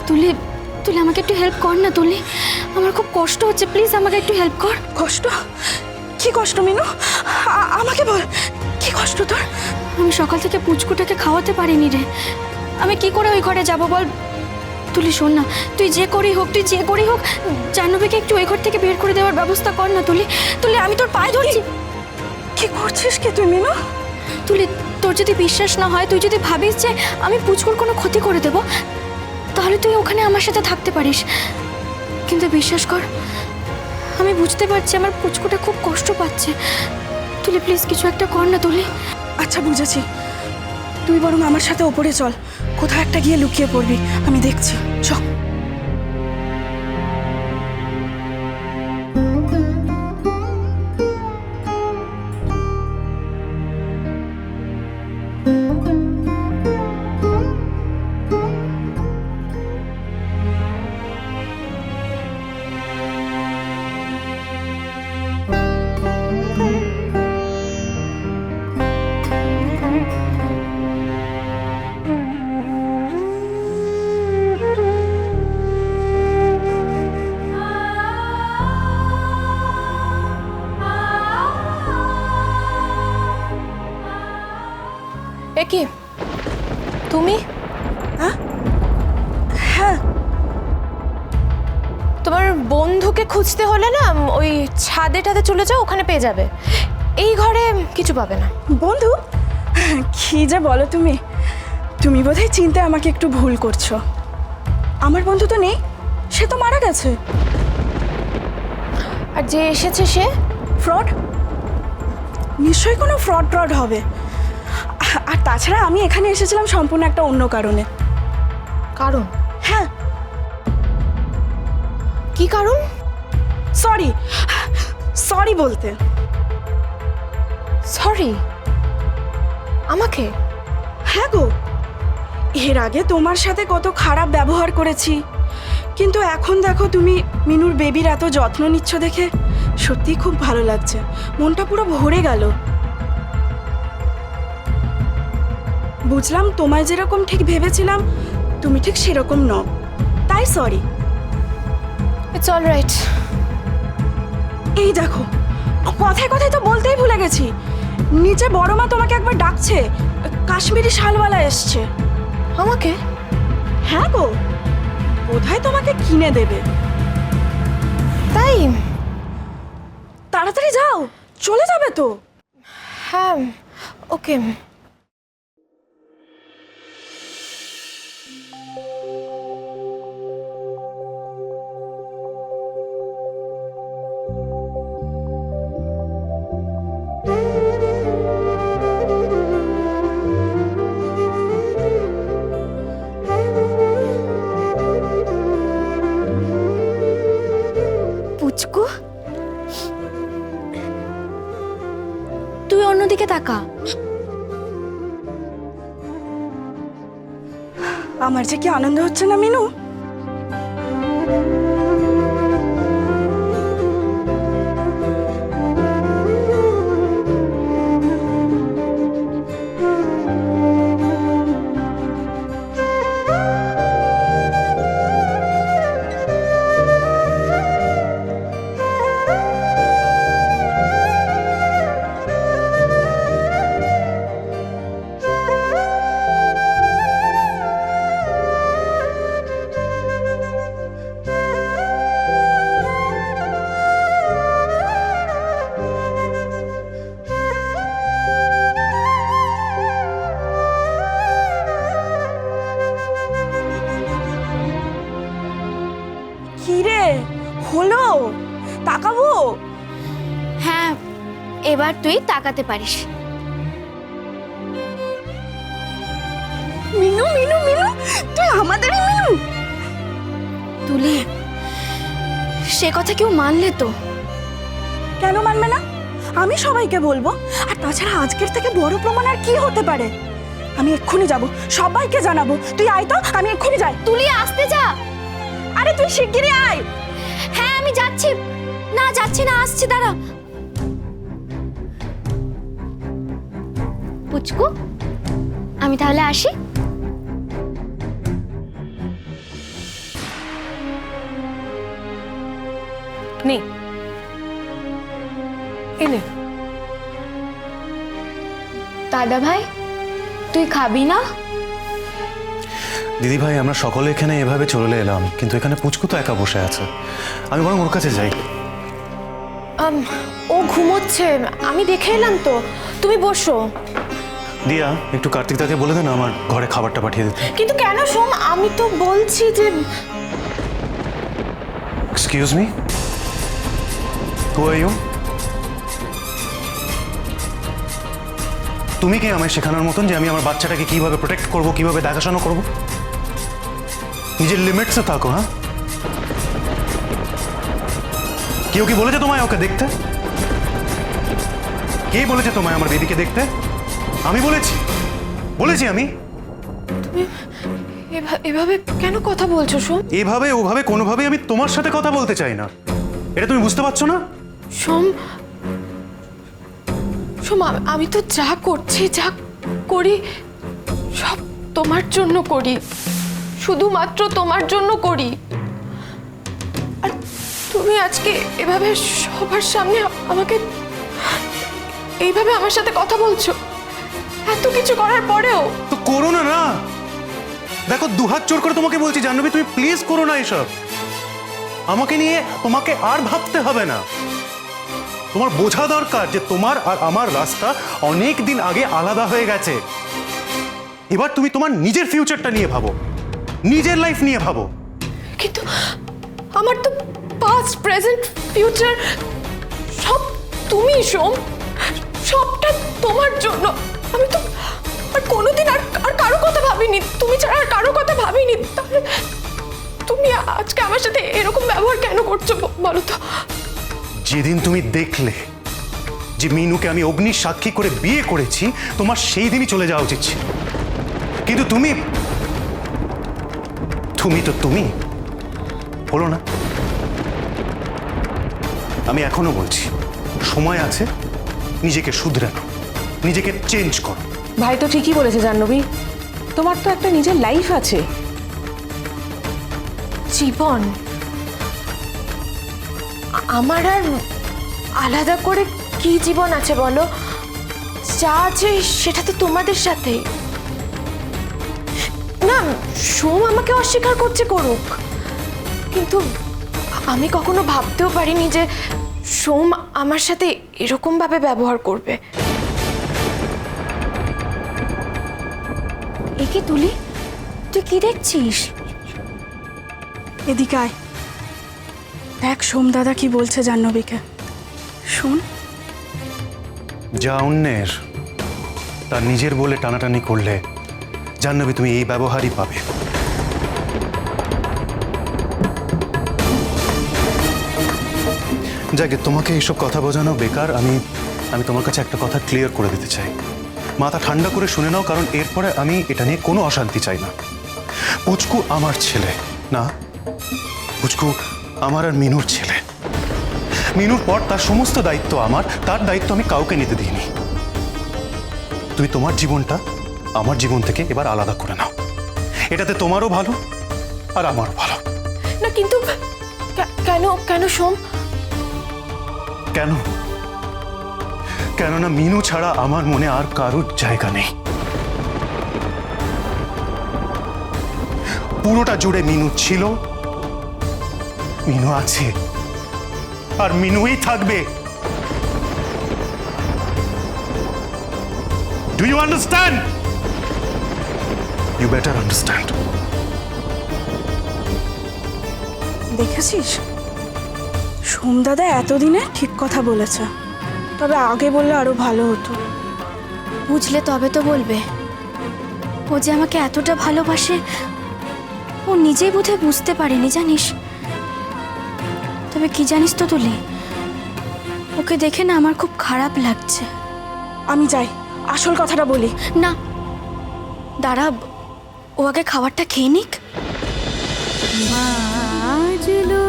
তুলি তুলি আমাকে একটু হেল্প কর না তুলি, আমার খুব কষ্ট হচ্ছে, প্লিজ আমাকে একটু হেল্প কর। কষ্ট? কি কষ্ট মিনু? আমাকে বল, কি কষ্ট তোর? আমি সকাল থেকে পুচকুটাকে খাওয়াতে পারিনি রে, আমি কি করে ওই ঘরে যাব বল। তুলি শোন না, তুই যে করেই হোক জাহ্নবীকে একটু ওই ঘর থেকে বের করে দেওয়ার ব্যবস্থা কর না তুলি। তুলি আমি তোর পায়ে ধরছি। কি করছিস কি তুই মিনু? তুলি তোর যদি বিশ্বাস না হয়, তুই যদি ভাবিস যে আমি পুচকুর কোনো ক্ষতি করে দেব, তাহলে তুই ওখানে আমার সাথে থাকতে পারিস, কিন্তু বিশ্বাস কর আমি বুঝতে পারছি আমার পুচকুটা খুব কষ্ট পাচ্ছে। তুলি প্লিজ কিছু একটা কর না তুলি। আচ্ছা বুঝেছি, তুই বরং আমার সাথে ওপরে চল, কোথাও একটা গিয়ে লুকিয়ে পড়বি, আমি দেখছি। চল। এ কি তুমি? হ্যাঁ, তোমার বন্ধুকে খুঁজতে হলে না ওই ছাদে চলে যাও, ওখানে পেয়ে যাবে। এই ঘরে কিছু পাবে না। বন্ধু? কি যে বলো তুমি, তুমি বোধহয় চিনতে আমাকে একটু ভুল করছো। আমার বন্ধু তো নেই, সে তো মারা গেছে। আর যে এসেছে সে ফ্রড? নিশ্চয়ই কোনো ফ্রড হবে। আর তাছাড়া আমি এখানে এসেছিলাম সম্পূর্ণ একটা অন্য কারণে। কারণ? হ্যাঁ। কি কারণ? সরি বলতে। সরি? আমাকে? হ্যাঁ গো, এর আগে তোমার সাথে কত খারাপ ব্যবহার করেছি, কিন্তু এখন দেখো তুমি মিনুর বেবির এত যত্ন নিচ্ছ দেখে সত্যিই খুব ভালো লাগছে, মনটা পুরো ভরে গেল। বুঝলাম তোমায় যেরকম ঠিক ভেবেছিলাম তুমি ঠিক সেরকম নও, তাই সরি। It's all right. এই দেখো, কথায় কথায় তো বলতেই ভুলে গেছি, নিচে বড় মা তোমাকে একবার ডাকছে, কাশ্মীরি শালওয়ালা এসছে। আমাকে? হ্যাঁ গো, বোধহয় তোমাকে কিনে দেবে। তাই? তাড়াতাড়ি যাও, চলে যাবে তো। হ্যাঁ, ওকে। পুচকু তুই অন্যদিকে তাকা। আমার যে কি আনন্দ হচ্ছে না মিনু। কি রে হলো, তাকাবো? হ্যাঁ এবার তুই তাকাতে পারিস। মিনু মিনু মিনু, তুই আমাদেরই মিনু। তুলি সে কথা কেউ মানলে তো? কেন মানবে না? আমি সবাইকে বলবো, আর তাছাড়া আজকের থেকে বড় প্রমাণ আর কি হতে পারে। আমি এক্ষুনি যাব, সবাইকে জানাবো। তুই আয় তো, আমি এক্ষুনি যাই। তুলি আসতে যা। আরে তুই শিগগিরই আয়। হ্যাঁ আমি যাচ্ছি। না যাচ্ছি না, আসছি, দাঁড়া। পুচকু আমি তাহলে আসি। নে এনে। দাদা ভাই, তুই খাবি না? দিদি ভাই, আমরা সকলে এখানে এভাবে চলে এলাম, কিন্তু এখানে পুচকু তো একা বসে আছে। আমি বরং ওর কাছে যাই। ও ঘুমোচ্ছে, আমি দেখে এলাম তো। তুমি বসো। দিয়া, একটু কার্তিক দাকে বলে দেন আমার ঘরে খাবারটা পাঠিয়ে দিতে। কিন্তু কেন সোম, আমি তো বলছি যে excuse me, who are you? তুমি কি আমায় শেখানোর মতন যে আমি আমার বাচ্চাটাকে কিভাবে প্রোটেক্ট করব, কিভাবে দেখাশোনা করব? নিজের লিমিটসে থাকো। হ্যাঁ, কেউ কি বলেছে তোমায় ওকে দেখতে? কে বলেছে তোমায় আমার বেবিকে দেখতে? আমি বলেছি? বলেছি আমি? এভাবে কেন কথা বলছো সোম? এভাবে ওভাবে কোনোভাবে আমি তোমার সাথে কথা বলতে চাই না। এটা তুমি বুঝতে পারছো না? সোম, সোম, আমি তো যা করছি, যা করি সব তোমার জন্য করি, শুধুমাত্র তোমার জন্য করি। আর তুমি আজকে এভাবে সবার সামনে আমাকে এইভাবে আমার সাথে কথা বলছো, এত কিছু করার পরেও। তো করো না। না, দেখো, দুহাত জোর করে তোমাকে বলছি জাহ্নবী, তুমি প্লিজ করো না এসব। আমাকে নিয়ে তোমাকে আর ভাবতে হবে না। তোমার বোঝা দরকার যে তোমার আর আমার রাস্তা অনেক দিন আগে আলাদা হয়ে গেছে। এবার তুমি তোমার নিজের ফিউচারটা নিয়ে ভাবো, নিজের লাইফ নিয়ে ভাবো। কিন্তু আমার তো পাস্ট, প্রেজেন্ট, ফিউচার সব তুমি সোম, সবটা তোমার জন্য। আমি তো আর কোনোদিন আর কারো কথা ভাবিনি, তুমি ছাড়া আর কারো কথা ভাবিনি। তাহলে তুমি আজকে আমার সাথে এরকম ব্যবহার কেন করছো বলো তো? যেদিন তুমি দেখলে যে মিনুকে আমি অগ্নির সাক্ষী করে বিয়ে করেছি, তোমার সেই দিনই চলে যাওয়া উচিত ছিল। কিন্তু তুমি তো তুমি হলো না। আমি এখনো বলছি, সময় আছে, নিজেকে শুধরানো, নিজেকে চেঞ্জ করো। ভাই তো ঠিকই বলেছে জাহ্নবী, তোমার তো একটা নিজের লাইফ আছে। জীবন আমার আর আলাদা করে কি জীবন আছে বলো? যা আছে সেটা তো তোমাদের সাথেই। না, সোম আমাকে অস্বীকার করছে, করুক, কিন্তু আমি কখনো ভাবতেও পারিনি যে সোম আমার সাথে এরকম ভাবে ব্যবহার করবে। একে তুলি, তুই কি দেখছিস? এদিকে আয়, দেখ সোমদাদা কি বলছে জাহ্নবীকে, শোন। যা অন্যের তার নিজের বলে টানাটানি করলে জাহ্নবী তুমি এই ব্যবহারই পাবে। যাকে তোমাকে এইসব কথা বোঝানো বেকার। আমি তোমার কাছে একটা কথা ক্লিয়ার করে দিতে চাই, মাথা ঠান্ডা করে শুনে নাও, কারণ এরপরে আমি এটা নিয়ে কোনো অশান্তি চাই না। পুচকু আমার ছেলে না, পুচকু আমার আর মিনুর ছেলে। মিনুর পর তার সমস্ত দায়িত্ব আমার, তার দায়িত্ব আমি কাউকে নিতে দিইনি। তুমি তোমার জীবনটা আমার জীবন থেকে এবার আলাদা করে নাও, এটাতে তোমারও ভালো আর আমারও ভালো। না কিন্তু কেন কেন সোম? কেন? কেননা মিনু ছাড়া আমার মনে আর কারোর জায়গা নেই। পুরোটা জুড়ে মিনু ছিল, মিনু আছে, আর মিনুই থাকবে। Do you understand? You better understand. দেখেছিস, সোমদাদা এতদিনে ঠিক কথা বলেছে, তবে আগে বললে আরো ভালো হতো। বুঝলে তবে তো বলবে। ও যে আমাকে এতটা ভালোবাসে ও নিজেই বোধহয় বুঝতে পারেনি, জানিস? তবে কি জানিস তো তুলি, ওকে দেখে না আমার খুব খারাপ লাগছে। আমি যাই, আসল কথাটা বলি। না দাঁড়া, ও আগে খাবারটা খেয়ে নিক। বাজলো